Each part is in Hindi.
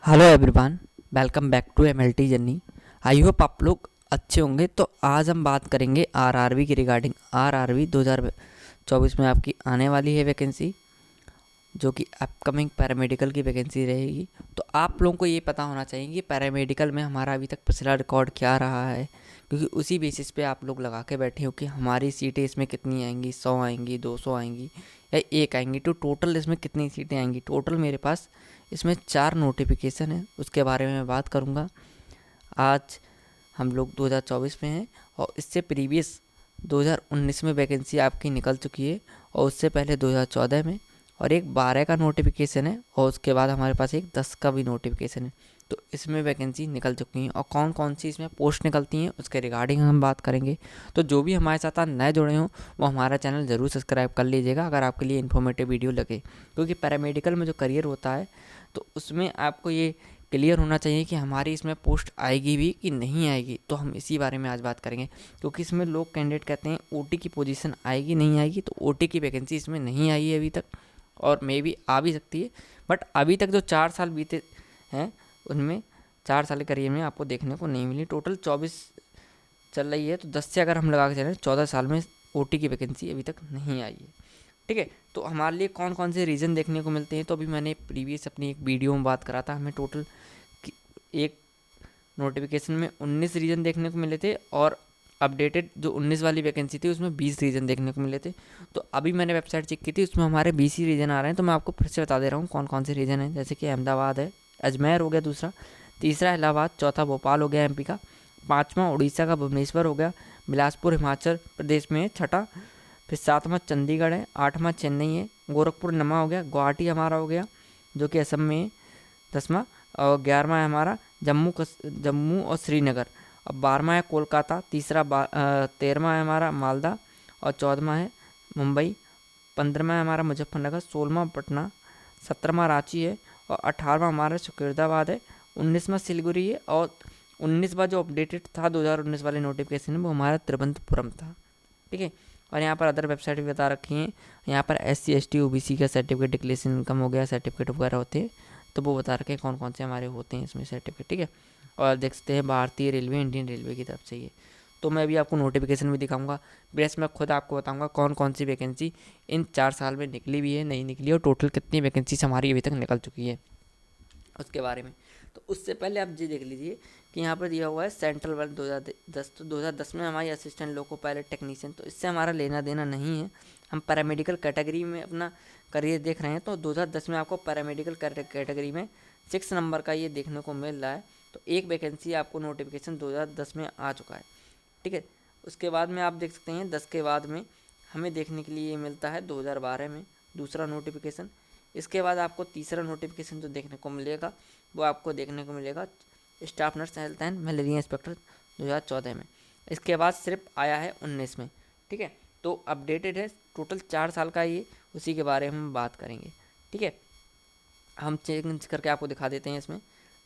Hello everyone, welcome back to MLT journey. I hope आप लोग अच्छे होंगे। तो आज हम बात करेंगे आरआरबी की रिगार्डिंग। आरआरबी 2024 में आपकी आने वाली है वैकेंसी, जो कि अपकमिंग पैरामेडिकल की वैकेंसी रहेगी। तो आप लोगों को ये पता होना चाहिए कि पैरामेडिकल में हमारा अभी तक पिछला रिकॉर्ड क्या रहा है, क्योंकि उसी बेसिस पे आप लोग लगा के बैठे हो कि हमारी सीटें इसमें कितनी आएंगी, 100 आएंगी, 200 आएंगी या एक आएंगी। तो टोटल इसमें कितनी सीटें आएंगी? टोटल मेरे पास इसमें 4 नोटिफिकेशन है, उसके बारे में मैं बात करूँगा। आज हम लोग 2024 में हैं और इससे प्रीवियस 2019 में वैकेंसी आपकी निकल चुकी है, और उससे पहले 2014 में, और एक 12 का नोटिफिकेशन है, और उसके बाद हमारे पास एक 10 का भी नोटिफिकेशन है। तो इसमें वैकेंसी निकल चुकी हैं, और कौन कौन सी इसमें पोस्ट निकलती हैं उसके रिगार्डिंग हम बात करेंगे। तो जो भी हमारे साथ नए जुड़े हों वो हमारा चैनल ज़रूर सब्सक्राइब कर लीजिएगा, अगर आपके लिए इन्फॉर्मेटिव वीडियो लगे। क्योंकि पैरामेडिकल में जो करियर होता है तो उसमें आपको ये क्लियर होना चाहिए कि हमारी इसमें पोस्ट आएगी भी कि नहीं आएगी। तो हम इसी बारे में आज बात करेंगे, क्योंकि इसमें लोग कैंडिडेट कहते हैं ओटी की पोजीशन आएगी नहीं आएगी। तो ओटी की वैकेंसी इसमें नहीं आई है अभी तक, और मे भी आ भी सकती है। बट अभी तक जो 4 साल बीते हैं उनमें 4 साल के करियर में आपको देखने को नहीं मिली। टोटल 24 चल रही है, तो 10 से अगर हम लगा के चलें 14 साल में ओटी की वैकेंसी अभी तक नहीं आई है। ठीक है, तो हमारे लिए कौन कौन से रीज़न देखने को मिलते हैं, तो अभी मैंने प्रीवियस अपनी एक वीडियो में बात करा था। हमें टोटल एक नोटिफिकेशन में 19 रीजन देखने को मिले थे, और अपडेटेड जो 19 वाली वैकेंसी थी उसमें 20 रीजन देखने को मिले थे। तो अभी मैंने वेबसाइट चेक की थी, उसमें हमारे 20 ही रीजन आ रहे हैं। तो मैं आपको फिर से बता दे रहा हूँ कौन कौन से रीजन हैं। जैसे कि अहमदाबाद है, अजमेर हो गया दूसरा, तीसरा इलाहाबाद, चौथा भोपाल हो गया एमपी का, पाँचवा उड़ीसा का भुवनेश्वर हो गया, बिलासपुर हिमाचल प्रदेश में है छठा, फिर सातवां चंडीगढ़ है, आठवां चेन्नई है, गोरखपुर नमा हो गया, गुवाहाटी हमारा हो गया जो कि असम में है, दसवां, और 11वां है हमारा जम्मू और श्रीनगर, और 12वां है कोलकाता, 13वां है हमारा मालदा, और 14वां है मुंबई, 15वां है हमारा मुजफ्फरनगर, 16वां पटना, 17वां रांची है, और 18वां हमारा सुकीर्दाबाद है, 19वां सिलीगुड़ी है, और 19वां जो अपडेटेड था 2019 वाले नोटिफिकेशन में वो हमारा तिरुवनंतपुरम था। ठीक है, और यहाँ पर अदर वेबसाइट भी बता रखी हैं। यहाँ पर SC ST OBC का सर्टिफिकेट, डिक्लेरेशन इनकम हो गया, सर्टिफिकेट वगैरह होते हैं। तो वो बता रखे हैं कौन कौन से हमारे होते हैं इसमें सर्टिफिकेट। ठीक है, और देख सकते हैं भारतीय रेलवे, इंडियन रेलवे की तरफ से ये। तो मैं अभी आपको नोटिफिकेशन भी दिखाऊंगा, प्लस मैं खुद आपको बताऊंगा कौन कौन सी वैकेंसी इन 4 साल में निकली भी है, नहीं निकली, और टोटल कितनी वैकेंसीज हमारी अभी तक निकल चुकी है उसके बारे में। तो उससे पहले आप ये देख लीजिए कि यहाँ पर दिया हुआ है सेंट्रल वर्क 2010। तो 2010 में हमारी असिस्टेंट लोको पायलट टेक्नीशियन, तो इससे हमारा लेना देना नहीं है। हम पैरामेडिकल कैटेगरी में अपना करियर देख रहे हैं। तो 2010 में आपको पैरामेडिकल कैटेगरी में 6 नंबर का ये देखने को मिल रहा है। तो एक वैकेंसी आपको नोटिफिकेशन 2010 में आ चुका है। ठीक है, उसके बाद में आप देख सकते हैं 10 के बाद में हमें देखने के लिए ये मिलता है 2012 में दूसरा नोटिफिकेशन। इसके बाद आपको तीसरा नोटिफिकेशन जो देखने को मिलेगा वो आपको देखने को मिलेगा staff nurse health and malaria inspector 2014 में। इसके बाद सिर्फ आया है 19 में। ठीक है, तो अपडेटेड है, टोटल 4 साल का ये, उसी के बारे में हम बात करेंगे। ठीक है, हम चेंज करके आपको दिखा देते हैं इसमें।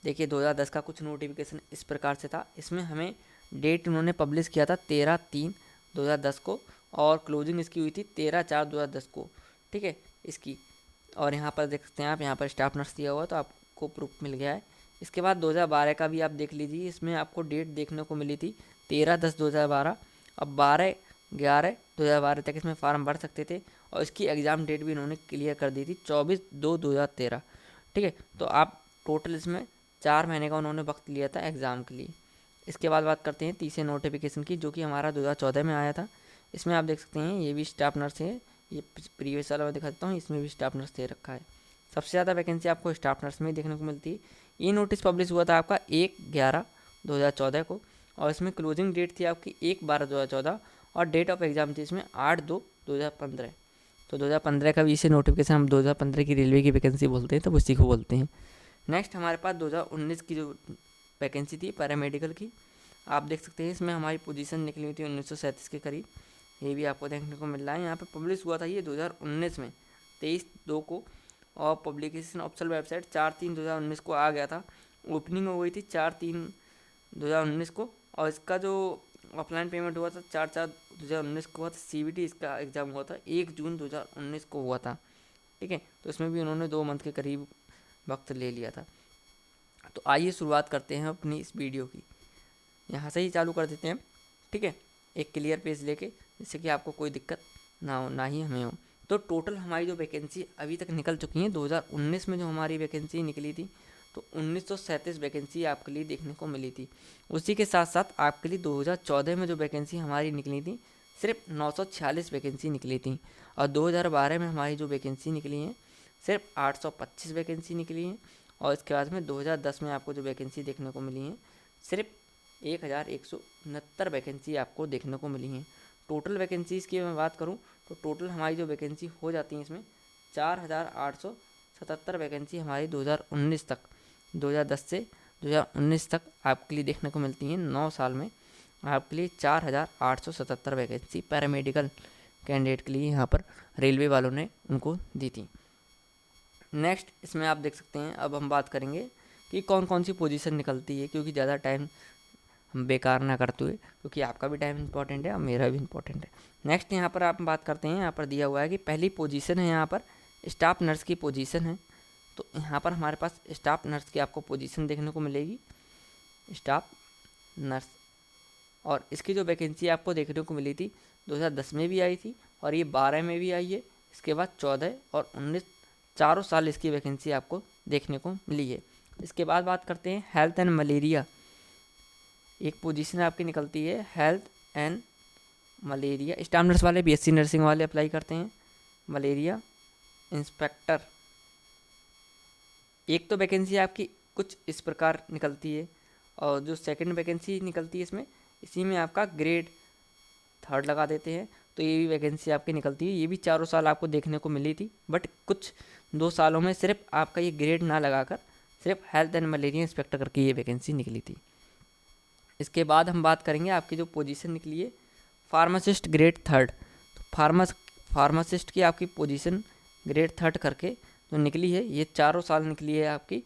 देखिए 2010 का कुछ नोटिफिकेशन इस प्रकार से था। इसमें हमें डेट उन्होंने पब्लिश किया था 13/3/2010 को, और क्लोजिंग इसकी हुई थी 13/4/2010 को। ठीक है, इसकी, और यहाँ पर देख सकते हैं आप, यहाँ पर स्टाफ नर्स दिया हुआ है तो आपको प्रूफ मिल गया है। इसके बाद 2012 का भी आप देख लीजिए, इसमें आपको डेट देखने को मिली थी 13/10/2012, अब 12/11/2012 तक इसमें फॉर्म भर सकते थे, और इसकी एग्ज़ाम डेट भी इन्होंने क्लियर कर दी थी 24/2/2013। ठीक है, तो आप टोटल इसमें 4 महीने का उन्होंने वक्त लिया था एग्ज़ाम के लिए। इसके बाद बात करते हैं तीसरे नोटिफिकेशन की, जो कि हमारा 2014 में आया था। इसमें आप देख सकते हैं ये भी स्टाफ नर्स है, ये प्रीवियस वाला मैं दिखा देता हूँ, इसमें भी स्टाफ नर्स दे रखा है। सबसे ज़्यादा वैकेंसी आपको स्टाफ नर्स में ही देखने को मिलती है। ये नोटिस पब्लिश हुआ था आपका 1/11/2014 को, और इसमें क्लोजिंग डेट थी आपकी 1/12/2014, और डेट ऑफ एग्ज़ाम थी इसमें 8/2/2015। तो 2015 का भी इसे नोटिफिकेशन, हम 2015 की रेलवे की वैकेंसी बोलते हैं तो उसी को बोलते हैं। नेक्स्ट हमारे पास 2019 की जो वैकेंसी थी पैरामेडिकल की, आप देख सकते हैं इसमें हमारी पोजीशन निकली हुई थी 1937 के करीब। ये भी आपको देखने को मिल रहा है। यहाँ पे पब्लिश हुआ था ये 2019 में 23/2 को, और पब्लिकेशन ऑफिशियल वेबसाइट 4/3/2019 को आ गया था। ओपनिंग हो गई थी 4/3/2019 को, और इसका जो ऑफलाइन पेमेंट हुआ था 4/4/2019 को हुआ था। CBT इसका एग्ज़ाम हुआ था 1 जून 2019 को हुआ था। ठीक है, तो इसमें भी उन्होंने 2 मंथ के करीब वक्त ले लिया था। तो आइए शुरुआत करते हैं अपनी इस वीडियो की। यहाँ से ही चालू कर देते हैं, ठीक है, एक क्लियर पेज लेके, जिससे कि आपको कोई दिक्कत ना हो, ना ही हमें हो। तो टोटल हमारी जो वैकेंसी अभी तक निकल चुकी हैं, 2019 में जो हमारी वैकेंसी निकली थी, तो 1937 वैकेंसी आपके लिए देखने को मिली थी। उसी के साथ साथ आपके लिए 2014 में जो वैकेंसी हमारी निकली थी, सिर्फ 946 वैकेंसी निकली थी। और 2012 में हमारी जो वैकेंसी निकली हैं, सिर्फ 825 वैकेंसी निकली हैं। और इसके बाद में 2010 में आपको जो वैकेंसी देखने को मिली हैं, सिर्फ 1169 वैकेंसी आपको देखने को मिली हैं। टोटल वैकेंसीज़ की मैं बात करूं, तो टोटल हमारी जो वैकेंसी हो जाती है इसमें 4877 वैकेंसी हमारी 2019 तक, 2010 से 2019 तक आपके लिए देखने को मिलती हैं। 9 साल में आपके लिए 4877 वैकेंसी पैरामेडिकल कैंडिडेट के लिए यहाँ पर रेलवे वालों ने उनको दी थी। नेक्स्ट इसमें आप देख सकते हैं, अब हम बात करेंगे कि कौन कौन सी पोजीशन निकलती है, क्योंकि ज़्यादा टाइम हम बेकार ना करते हुए, क्योंकि आपका भी टाइम इंपॉर्टेंट है और मेरा भी इंपॉर्टेंट है। नेक्स्ट यहाँ पर आप बात करते हैं, यहाँ पर दिया हुआ है कि पहली पोजीशन है यहाँ पर स्टाफ नर्स की पोजीशन है। तो यहाँ पर हमारे पास स्टाफ नर्स की आपको पोजीशन देखने को मिलेगी, स्टाफ नर्स। और इसकी जो वैकेंसी आपको देखने को मिली थी 2010 में भी आई थी, और ये 12 में भी आई है। इसके बाद 14 और 19 चारों साल इसकी वैकेंसी आपको देखने को मिली है। इसके बाद बात करते हैं हेल्थ एंड मलेरिया, एक पोजीशन आपकी निकलती है health and malaria. Staff nurse वाले, बीएससी नर्सिंग वाले अप्लाई करते हैं। मलेरिया इंस्पेक्टर, एक तो वैकेंसी आपकी कुछ इस प्रकार निकलती है, और जो सेकंड वैकेंसी निकलती है इसमें, इसी में आपका ग्रेड 3 लगा देते हैं। तो ये भी वैकेंसी आपकी निकलती है, ये भी चारों साल आपको देखने को मिली थी, बट कुछ 2 सालों में सिर्फ आपका ये ग्रेड ना लगाकर सिर्फ हेल्थ एंड मलेरिया इंस्पेक्टर करके ये वैकेंसी निकली थी। इसके बाद हम बात करेंगे आपकी जो पोजीशन निकली है फार्मासिस्ट ग्रेड 3। तो फार्मासिस्ट की आपकी पोजीशन ग्रेड 3 करके जो निकली है, ये चारों साल निकली है आपकी।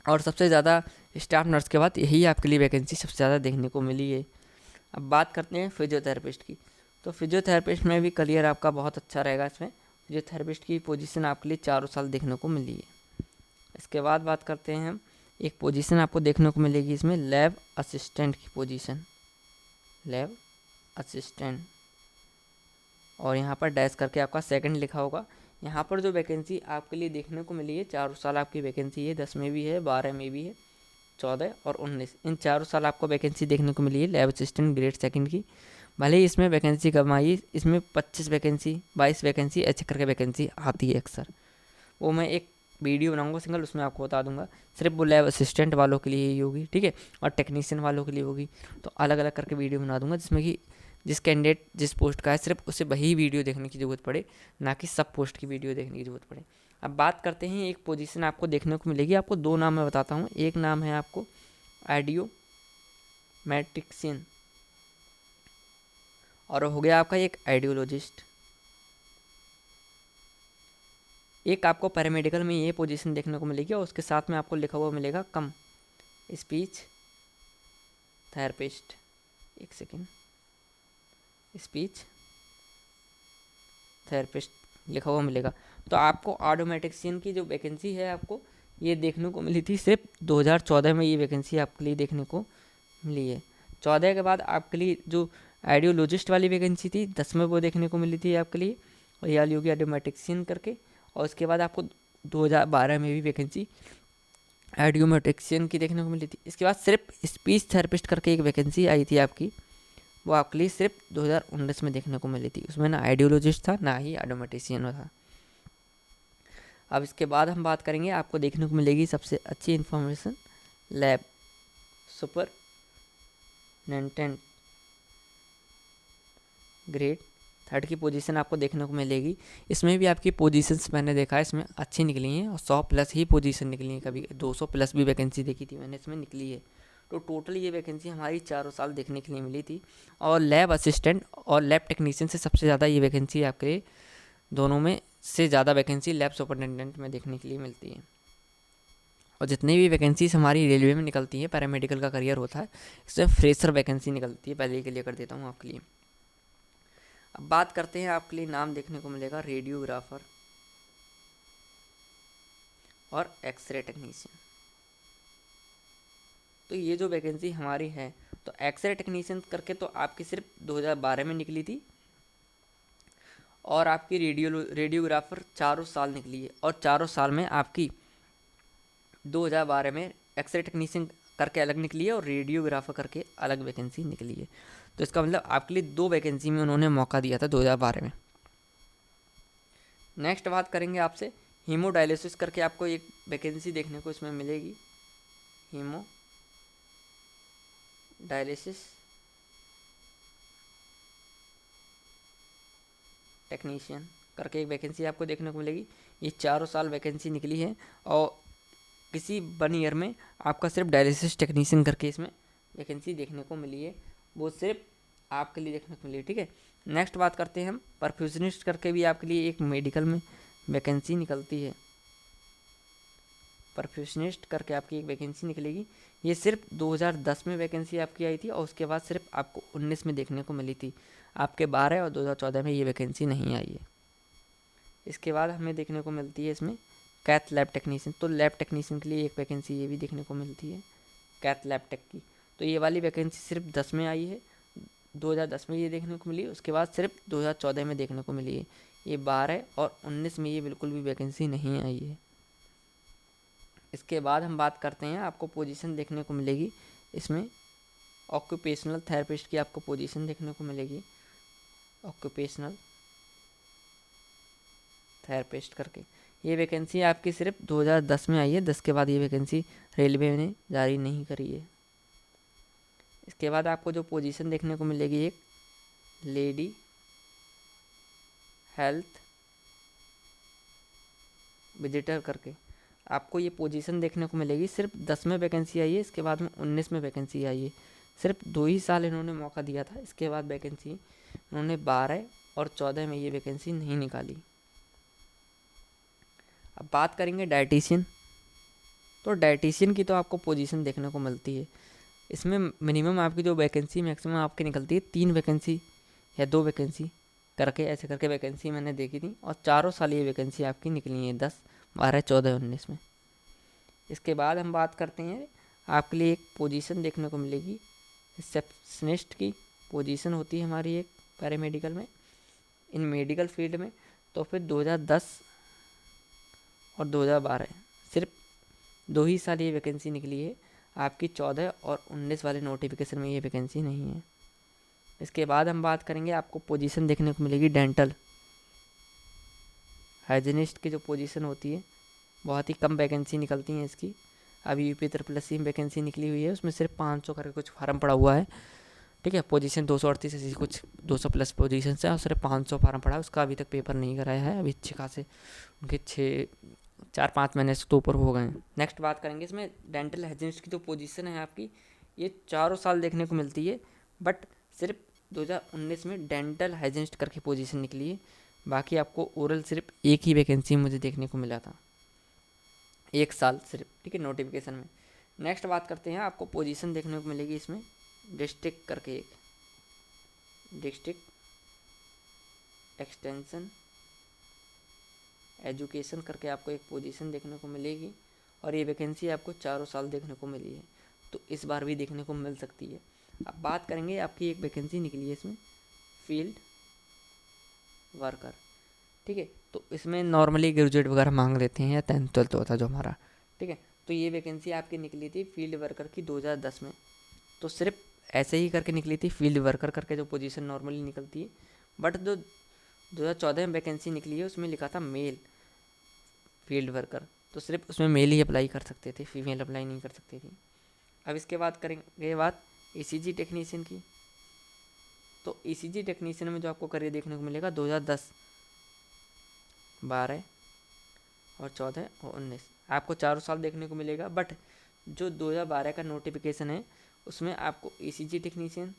और सबसे ज़्यादा स्टाफ नर्स के बाद यही आपके लिए वैकेंसी सबसे ज़्यादा देखने को मिली है। अब बात करते हैं फिजियोथेरेपिस्ट की। तो फिजियोथेरेपिस्ट में भी करियर आपका बहुत अच्छा रहेगा। इसमें फिजियोथेरेपिस्ट की पोजीशन आपके लिए चारों साल देखने को मिली है। इसके बाद बात करते हैं हम, एक पोजीशन आपको देखने को मिलेगी इसमें लैब असिस्टेंट की पोजीशन, लैब असिस्टेंट। और यहाँ पर डैश करके आपका सेकंड लिखा होगा। यहाँ पर जो वैकेंसी आपके लिए देखने को मिली है, चारों साल आपकी वैकेंसी है, 10 में भी है, 12 में भी है, 14 और 19, इन चारों साल आपको वैकेंसी देखने को मिली है लैब असिस्टेंट ग्रेड 2 की। भले ही इसमें वैकेंसी कम आई, इसमें 25 वैकेंसी 22 वैकेंसी ऐसे करके वैकेंसी आती है अक्सर। वो मैं एक वीडियो बनाऊंगा सिंगल, उसमें आपको बता दूंगा। सिर्फ वो लैब असिस्टेंट वालों के लिए ही होगी, ठीक है, और टेक्नीशियन वालों के लिए होगी। तो अलग अलग करके वीडियो बना दूंगा, जिसमें कि जिस कैंडिडेट जिस पोस्ट का है सिर्फ उसे वही वीडियो देखने की ज़रूरत पड़े, ना कि सब पोस्ट की वीडियो देखने की ज़रूरत पड़े। अब बात करते हैं, एक पोजीशन आपको देखने को मिलेगी, आपको 2 नाम मैं बताता हूँ। एक नाम है आपको आइडियो मैट्रिक्सियन, और हो गया आपका एक आइडियोलॉजिस्ट। एक आपको पैरामेडिकल में ये पोजीशन देखने को मिलेगी, और उसके साथ में आपको लिखा हुआ मिलेगा कम स्पीच थेरेपिस्ट, एक सेकेंड, स्पीच थेरेपिस्ट लिखा हुआ मिलेगा। तो आपको ऑडियोमेट्रिशियन की जो वैकेंसी है आपको ये देखने को मिली थी, सिर्फ 2014 में ये वैकेंसी आपके लिए देखने को मिली है। 14 के बाद आपके लिए जो आइडियोलॉजिस्ट वाली वैकेंसी थी 10 में वो देखने को मिली थी आपके लिए, और ये वाली होगी ऑडियोमेट्रिशियन करके। और उसके बाद आपको 2012 में भी वैकेंसी आइडियोमेट्रिशियन की देखने को मिली थी। इसके बाद सिर्फ स्पीच थेरेपिस्ट करके एक वैकेंसी आई थी आपकी, वो आपके लिए सिर्फ 2019 में देखने को मिली थी। उसमें ना आइडियोलॉजिस्ट था, ना ही ऑडियोमेट्रिशियन था। अब इसके बाद हम बात करेंगे, आपको देखने को मिलेगी सबसे अच्छी इन्फॉर्मेशन लैब सुपरिटेंडेंट ग्रेड 3 की पोजीशन आपको देखने को मिलेगी। इसमें भी आपकी पोजीशंस मैंने देखा है इसमें अच्छी निकली हैं, और 100 प्लस ही पोजीशन निकली हैं, कभी 200 प्लस भी वैकेंसी देखी थी मैंने, इसमें निकली है। तो टोटल ये वैकेंसी हमारी चारों साल देखने के लिए मिली थी। और लैब असिस्टेंट और लैब टेक्नीशियन से सबसे ज़्यादा ये वैकेंसी आपके दोनों में से ज़्यादा वैकेंसी लैब सुपरिटेंडेंट में देखने के लिए मिलती है। और जितनी भी वैकेंसीज हमारी रेलवे में निकलती हैं, पैरामेडिकल का करियर होता है, इसमें फ्रेशर वैकेंसी निकलती है, पहले के लिए कर देता हूँ आपके लिए। अब बात करते हैं, आपके लिए नाम देखने को मिलेगा रेडियोग्राफर और एक्सरे टेक्नीशियन। तो ये जो वैकेंसी हमारी है, तो एक्सरे टेक्नीशियन करके तो आपकी सिर्फ 2012 में निकली थी, और आपकी रेडियोग्राफर चारों साल निकली है, और चारों साल में आपकी 2012 में एक्सरे टेक्नीशियन करके अलग निकली है और रेडियोग्राफर करके अलग वैकेंसी निकली है। तो इसका मतलब आपके लिए 2 वैकेंसी में उन्होंने मौका दिया था 2012 में। नेक्स्ट बात करेंगे आपसे, हीमोडायलिसिस करके आपको एक वैकेंसी देखने को इसमें मिलेगी। हीमो डायलिसिस टेक्नीशियन करके एक वैकेंसी आपको देखने को मिलेगी। ये चारों साल वैकेंसी निकली है, और किसी 1 ईयर में आपका सिर्फ डायलिसिस टेक्नीशियन करके इसमें वैकेंसी देखने को मिली है, वो सिर्फ आपके लिए देखने को मिली है। ठीक है, नेक्स्ट बात करते हैं हम, परफ्यूजनिस्ट करके भी आपके लिए एक मेडिकल में वैकेंसी निकलती है। परफ्यूशनिस्ट करके आपकी एक वैकेंसी निकलेगी। ये सिर्फ 2010 में वैकेंसी आपकी आई थी, और उसके बाद सिर्फ आपको 19 में देखने को मिली थी। आपके 12 और 2014 में ये वैकेंसी नहीं आई है। इसके बाद हमें देखने को मिलती है इसमें कैथ लैब टेक्नीशियन। तो लैब टेक्नीशियन के लिए एक वैकेंसी ये भी देखने को मिलती है, कैथ लैब टेक की। तो ये वाली वैकेंसी सिर्फ 10 में आई है, 2010 में ये देखने को मिली, उसके बाद सिर्फ 2014 में देखने को मिली है। ये 12 और 19 में ये बिल्कुल भी वैकेंसी नहीं आई है। इसके बाद हम बात करते हैं, आपको पोजीशन देखने को मिलेगी इसमें ऑक्यूपेशनल थेरेपिस्ट की आपको पोजीशन देखने को मिलेगी, ऑक्यूपेशनल थेरेपिस्ट करके। ये वैकेंसी आपकी सिर्फ 2010 में आई है, 10 के बाद ये वैकेंसी रेलवे ने जारी नहीं करी है। इसके बाद आपको जो पोजीशन देखने को मिलेगी, एक लेडी हेल्थ विजिटर करके आपको ये पोजीशन देखने को मिलेगी। सिर्फ 10 में वैकेंसी आई है, इसके बाद में 19 में वैकेंसी आई है। सिर्फ 2 ही साल इन्होंने मौका दिया था, इसके बाद वैकेंसी इन्होंने 12 और 14 में ये वैकेंसी नहीं निकाली। अब बात करेंगे डाइटिशियन। तो डाइटिशियन की तो आपको पोजीशन देखने को मिलती है। इसमें मिनिमम आपकी जो वैकेंसी मैक्सिमम आपकी निकलती है 3 वैकेंसी या 2 वैकेंसी करके, ऐसे करके वैकेंसी मैंने देखी थी, और चारों साल ये वैकेंसी आपकी निकली है 10, 12, 14, 19 में। इसके बाद हम बात करते हैं, आपके लिए एक पोजीशन देखने को मिलेगी रिसेप्शनिस्ट की पोजीशन होती है हमारी एक पैरामेडिकल में, इन मेडिकल फील्ड में। तो फिर 2010 और 2012 सिर्फ 2 ही साल ये वैकेंसी निकली है आपकी, 14 और 19 वाले नोटिफिकेशन में ये वैकेंसी नहीं है। इसके बाद हम बात करेंगे, आपको पोजीशन देखने को मिलेगी डेंटल हाइजीनिस्ट की जो पोजीशन होती है, बहुत ही कम वैकेंसी निकलती हैं इसकी। अभी यूपी ट्रिपल वैकेंसी निकली हुई है, उसमें सिर्फ 500 करके कुछ फार्म पड़ा हुआ है। ठीक है, पोजीशन 238 ऐसी कुछ 200 प्लस पोजीशन है, और सिर्फ 500 फार्म पड़ा है, उसका अभी तक पेपर नहीं कराया है। अभी अच्छे खासे उनके 4-5 महीने से तो ऊपर हो गए हैं। नेक्स्ट बात करेंगे, इसमें डेंटल हाइजीनिस्ट की जो पोजीशन है आपकी, ये चारों साल देखने को मिलती है, बट सिर्फ 2019 में डेंटल हाइजीनिस्ट करके पोजीशन निकली है। बाकी आपको ओरल सिर्फ एक ही वैकेंसी मुझे देखने को मिला था, 1 साल सिर्फ। ठीक है, नोटिफिकेशन में। नेक्स्ट बात करते हैं, आपको पोजीशन देखने को मिलेगी इसमें डिस्ट्रिक्ट करके, एक डिस्ट्रिक्ट एक्सटेंशन एजुकेशन करके आपको एक पोजीशन देखने को मिलेगी, और ये वैकेंसी आपको चारों साल देखने को मिली है, तो इस बार भी देखने को मिल सकती है। अब बात करेंगे, आपकी एक वैकेंसी निकली है इसमें फील्ड वर्कर। ठीक है, तो इसमें नॉर्मली ग्रेजुएट वगैरह मांग लेते हैं, या 10th 12th होता है जो हमारा। ठीक है, तो ये वैकेंसी आपकी निकली थी फील्ड वर्कर की 2010 में, तो सिर्फ ऐसे ही करके निकली थी फील्ड वर्कर करके जो पोजीशन नॉर्मली निकलती है। बट जो 2014 में वैकेंसी निकली है, उसमें लिखा था मेल फील्ड वर्कर, तो सिर्फ उसमें मेल ही अप्लाई कर सकते थे, फीमेल अप्लाई नहीं कर सकती थी। अब इसके बाद करेंगे बात ईसीजी टेक्नीशियन की। तो ईसीजी टेक्नीशियन में जो आपको करियर देखने को मिलेगा 2010, 12 और 14 और 19, आपको चारों साल देखने को मिलेगा। बट जो 2012 का नोटिफिकेशन है, उसमें आपको ईसीजी टेक्नीशियन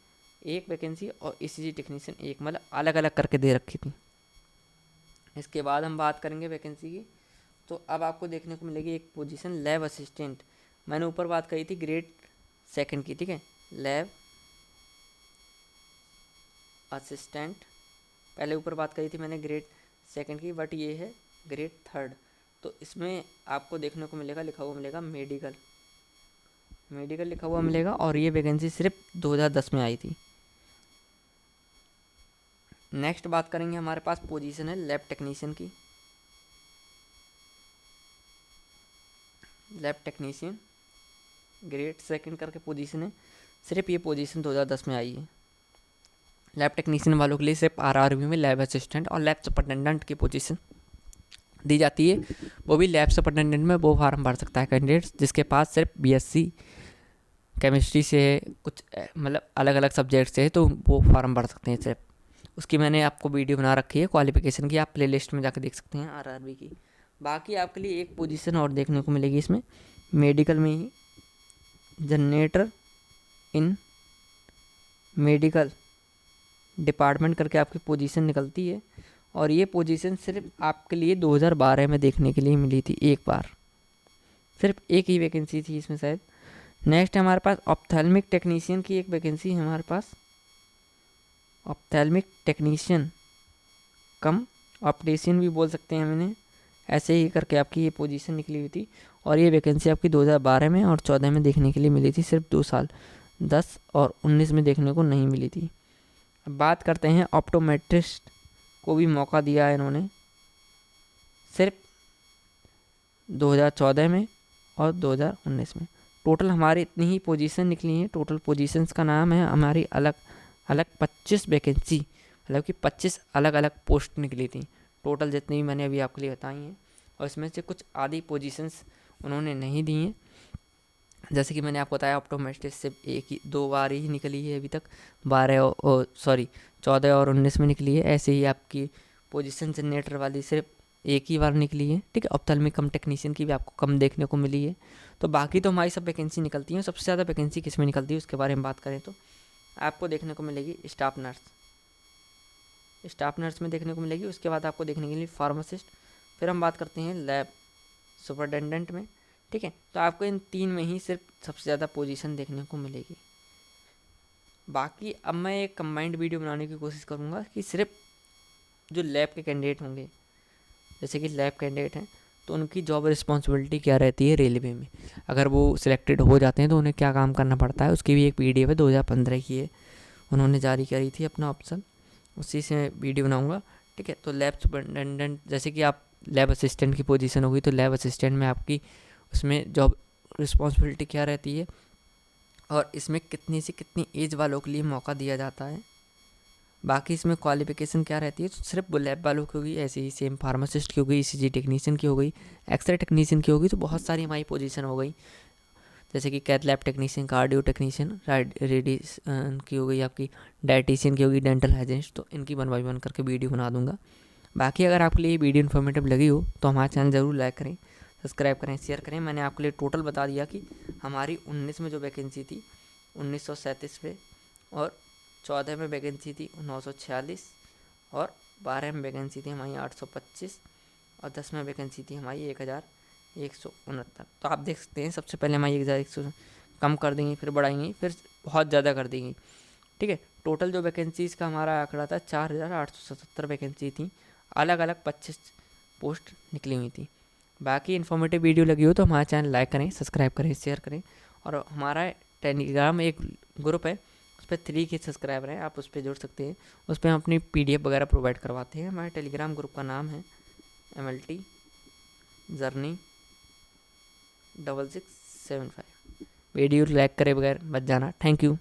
एक वैकेंसी और ईसीजी टेक्नीशियन एक, मतलब अलग अलग करके दे रखी थी। इसके बाद हम बात करेंगे वैकेंसी की। तो अब आपको देखने को मिलेगी एक पोजीशन लैब असिस्टेंट। मैंने ऊपर बात करी थी ग्रेड 2 की, ठीक है, लैब असिस्टेंट पहले ऊपर बात करी थी मैंने ग्रेड 2 की, बट ये है ग्रेड 3। तो इसमें आपको देखने को मिलेगा, लिखा हुआ मिलेगा मेडिकल मेडिकल लिखा हुआ मिलेगा। और ये वैकेंसी सिर्फ 2010 में आई थी। नेक्स्ट बात करेंगे, हमारे पास पोजीशन है लैब टेक्नीशियन की। लैब टेक्नीशियन ग्रेड 2 करके पोजीशन है, सिर्फ ये पोजीशन 2010 में आई है। लैब टेक्नीशियन वालों के लिए सिर्फ आरआरबी में लैब असिस्टेंट और लैब सुपरिटेंडेंट की पोजीशन दी जाती है। वो भी लैब सुपरिटेंडेंट में वो फार्म भर सकता है कैंडिडेट्स जिसके पास सिर्फ बीएससी केमिस्ट्री से कुछ मतलब अलग अलग सब्जेक्ट से है, तो वो फार्म भर सकते हैं सिर्फ। उसकी मैंने आपको वीडियो बना रखी है क्वालिफिकेशन की, आप प्लेलिस्ट में जाकर देख सकते हैं आरआरबी की। बाकी आपके लिए एक पोजीशन और देखने को मिलेगी इसमें मेडिकल में ही, जनरेटर इन मेडिकल डिपार्टमेंट करके आपकी पोजीशन निकलती है। और ये पोजीशन सिर्फ आपके लिए 2012 में देखने के लिए मिली थी, एक बार, सिर्फ एक ही वैकेंसी थी इसमें शायद। नेक्स्ट हमारे पास ऑप्थेल्मिक टेक्नीशियन की एक वैकेंसी है हमारे पास। ऑप्थेल्मिक टेक्नीशियन कम ऑप्टिशियन भी बोल सकते हैं हम इन्हें, ऐसे ही करके आपकी ये पोजीशन निकली हुई थी। और ये वैकेंसी आपकी 2012 में और 14 में देखने के लिए मिली थी, सिर्फ 2 साल, 10 और 19 में देखने को नहीं मिली थी। अब बात करते हैं ऑप्टोमेट्रिस्ट को भी मौका दिया है इन्होंने, सिर्फ 2014 में और 2019 में। टोटल हमारी इतनी ही पोजीशन निकली हैं। टोटल पोजीशंस का नाम है हमारी अलग अलग 25 वैकेंसी, मतलब कि 25 अलग अलग पोस्ट निकली थी टोटल, जितनी भी मैंने अभी आपके लिए बताई हैं। और इसमें से कुछ आधी पोजीशंस उन्होंने नहीं दी हैं, जैसे कि मैंने आपको बताया ऑप्टोमेट्रिस्ट सिर्फ 2 बार ही निकली है अभी तक, 14 और 19 में निकली है। ऐसे ही आपकी पोजीशन जनरेटर वाली सिर्फ एक ही बार निकली है, ठीक है। ऑप्थेल्मिक कम टेक्नीशियन की भी आपको कम देखने को मिली है। तो बाकी तो हमारी सब वैकेंसी निकलती हैं। सबसे ज़्यादा वैकेंसी किस में निकलती है उसके बारे में बात करें तो आपको देखने को मिलेगी स्टाफ नर्स। स्टाफ नर्स में देखने को मिलेगी। उसके बाद आपको देखने के लिए फार्मासिस्ट। फिर हम बात करते हैं लैब सुपरिटेंडेंट में, ठीक है। तो आपको इन 3 में ही सिर्फ सबसे ज़्यादा पोजीशन देखने को मिलेगी। बाकी अब मैं एक कंबाइंड वीडियो बनाने की कोशिश करूँगा कि सिर्फ जो लैब के कैंडिडेट होंगे, जैसे कि लैब कैंडिडेट हैं, तो उनकी जॉब रिस्पॉन्सिबिलिटी क्या रहती है रेलवे में, अगर वो सिलेक्टेड हो जाते हैं तो उन्हें क्या काम करना पड़ता है, उसकी भी एक पीडीएफ है 2015 की है, उन्होंने जारी करी थी अपना ऑप्शन, उसी से वीडियो बनाऊंगा, ठीक है। तो लैब सुपरिटेंडेंट, जैसे कि आप लैब असिस्टेंट की पोजीशन होगी तो लैब असिस्टेंट में आपकी उसमें जॉब रिस्पॉन्सिबिलिटी क्या रहती है और इसमें कितनी से कितनी एज वालों के लिए मौका दिया जाता है। बाकी इसमें क्वालिफिकेशन क्या रहती है, तो सिर्फ वो लैब वालों की होगी, ऐसे ही सेम फार्मासिस्ट की होगी, ईसीजी टेक्नीशियन की हो गई, एक्सरे टेक्नीशियन की होगी। तो बहुत सारी हमारी पोजीशन हो गई, जैसे कि cath lab technician, cardio technician, radiation की हो गई, आपकी डाइटिशियन की होगी, डेंटल हाइजीनिस्ट। तो इनकी 1 बाय 1 करके वीडियो बना दूंगा। बाकी अगर आपके लिए ये वीडियो इन्फॉर्मेटिव लगी हो तो हमारा चैनल ज़रूर लाइक करें, सब्सक्राइब करें, शेयर करें। मैंने आपके लिए टोटल बता दिया कि हमारी 19 में जो वैकेंसी थी 1937 पे, और 14 में वैकेंसी थी 946, और 12 में वैकेंसी थी हमारी 825, और 10 में वैकेंसी थी हमारी 1169। तो आप देख सकते हैं सबसे पहले हमारी 1100 कम कर देंगी, फिर बढ़ाएंगी, फिर बहुत ज़्यादा कर देंगी, ठीक है। टोटल जो वैकेंसीज़ का हमारा आंकड़ा था 4877 वैकेंसी थी, अलग अलग 25 पोस्ट निकली हुई थी। बाकी इन्फॉर्मेटिव वीडियो लगी हो तो हमारा चैनल लाइक करें, सब्सक्राइब करें, शेयर करें। और हमारा टेलीग्राम एक ग्रुप है, उस पर 3 के सब्सक्राइबर हैं, आप उस पर जुड़ सकते हैं। उस पर हम अपनी पीडीएफ वगैरह प्रोवाइड करवाते हैं। हमारे टेलीग्राम ग्रुप का नाम है MLT जर्नी 6675। वीडियो लाइक करे बगैर मत जाना। Thank you.